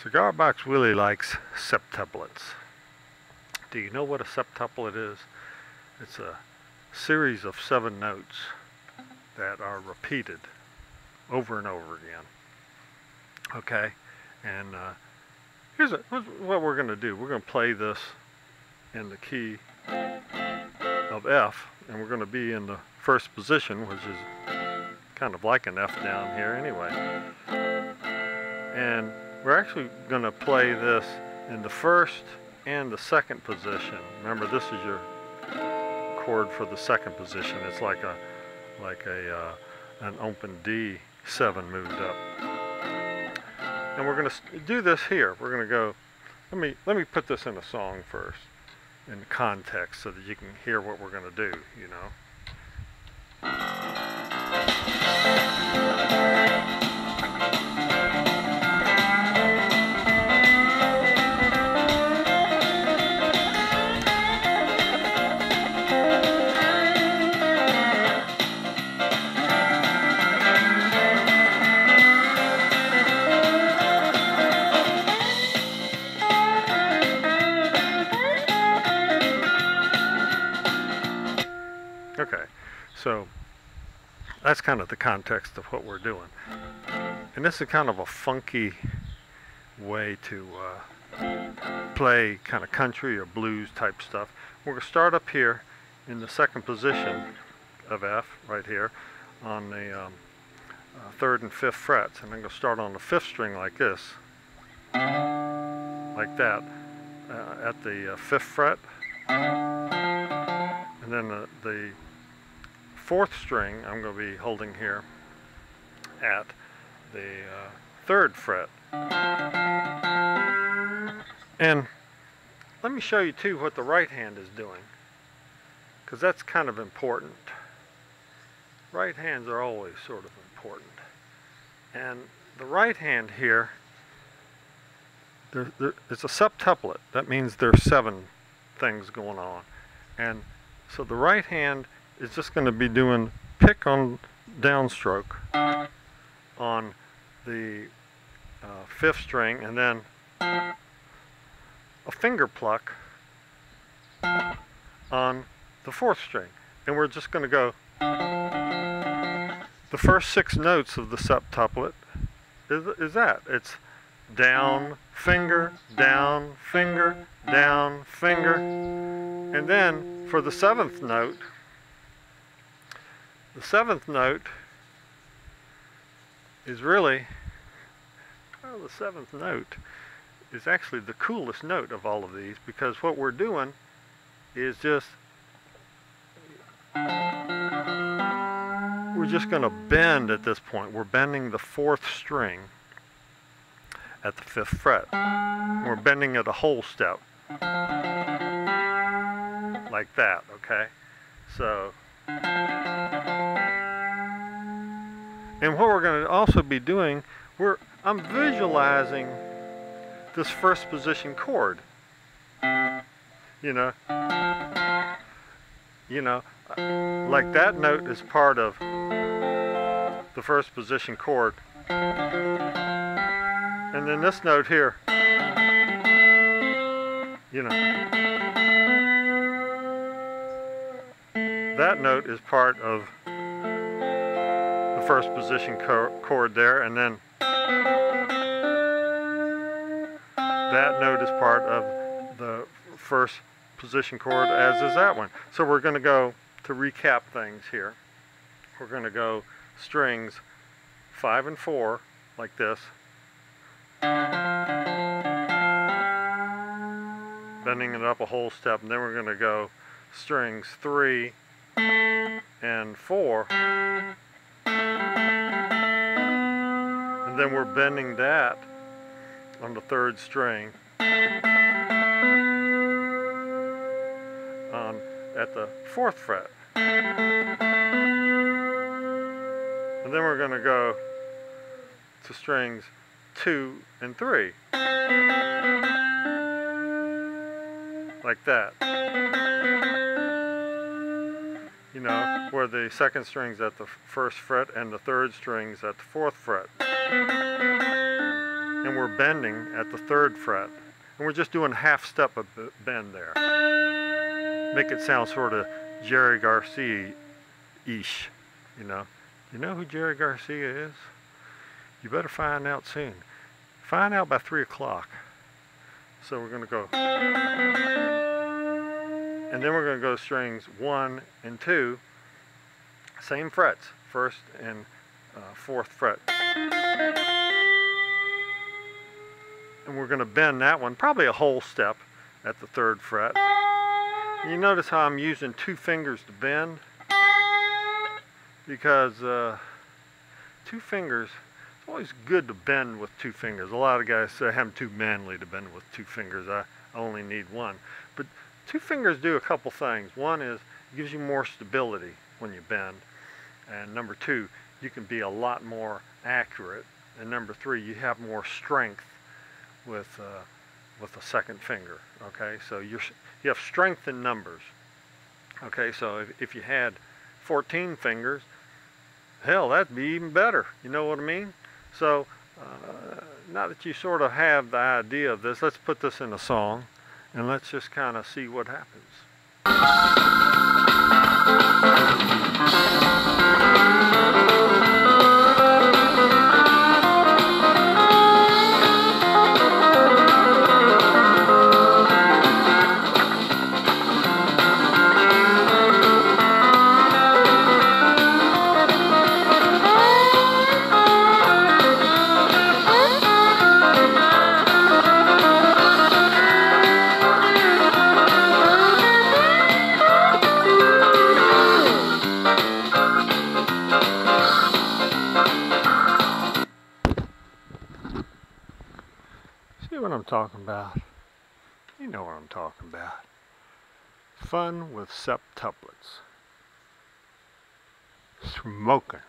Cigarbox Willie likes septuplets. Do you know what a septuplet is? It's a series of 7 notes that are repeated over and over again. Okay, and here's what we're going to do. We're going to play this in the key of F, and we're going to be in the first position, which is kind of like an F down here anyway. And we're actually going to play this in the first and the second position. Remember, this is your chord for the second position. It's like an open D7 moved up. And we're going to do this here. We're going to go. Let me put this in a song first, in context, so that you can hear what we're going to do. You know. Okay, so that's kind of the context of what we're doing. And this is kind of a funky way to play kind of country or blues type stuff. We're going to start up here in the second position of F, right here, on the 3rd and 5th frets. And I'm going to start on the 5th string like this, like that, at the 5th fret. And then the 4th string I'm going to be holding here at the 3rd fret. And let me show you too what the right hand is doing, because that's kind of important. Right hands are always sort of important. And the right hand here, it's a septuplet. That means there's 7 things going on. And so the right hand is just going to be doing pick on downstroke on the 5th string, and then a finger pluck on the 4th string. And we're just going to go, the first 6 notes of the septuplet is that. It's down, finger, down, finger, down, finger. And then for the 7th note, the 7th note is really, well, the 7th note is actually the coolest note of all of these, because what we're doing is we're just going to bend at this point. We're bending the 4th string at the 5th fret. We're bending it a whole step, like that, okay? So, and what we're going to also be doing, I'm visualizing this first position chord. You know, like that note is part of the first position chord. And then this note here, you know, that note is part of the first position chord there, and then that note is part of the first position chord, as is that one. So we're going to go, to recap things here, we're going to go strings 5 and 4 like this, bending it up a whole step, and then we're going to go strings 3 and 4, and then we're bending that on the 3rd string at the 4th fret, and then we're going to go to strings 2 and 3 like that. You know, where the 2nd string's at the 1st fret and the 3rd string's at the 4th fret. and we're bending at the 3rd fret. And we're just doing a half step of bend there. Make it sound sort of Jerry Garcia-ish, you know. You know who Jerry Garcia is? You better find out soon. Find out by 3 o'clock. So we're going to go. And then we're going to go strings 1 and 2. Same frets, 1st and 4th fret. And we're going to bend that one, probably a whole step at the 3rd fret. And you notice how I'm using 2 fingers to bend? Because 2 fingers, it's always good to bend with 2 fingers. A lot of guys say I'm too manly to bend with 2 fingers. I only need 1. But 2 fingers do a couple things. One is it gives you more stability when you bend. And number 2, you can be a lot more accurate. And number 3, you have more strength with the 2nd finger. Okay, so you have strength in numbers. Okay, so if you had 14 fingers, hell, that'd be even better. You know what I mean? So now that you sort of have the idea of this, let's put this in a song and let's just kind of see what happens. See what I'm talking about? You know what I'm talking about. Fun with septuplets. Smoking.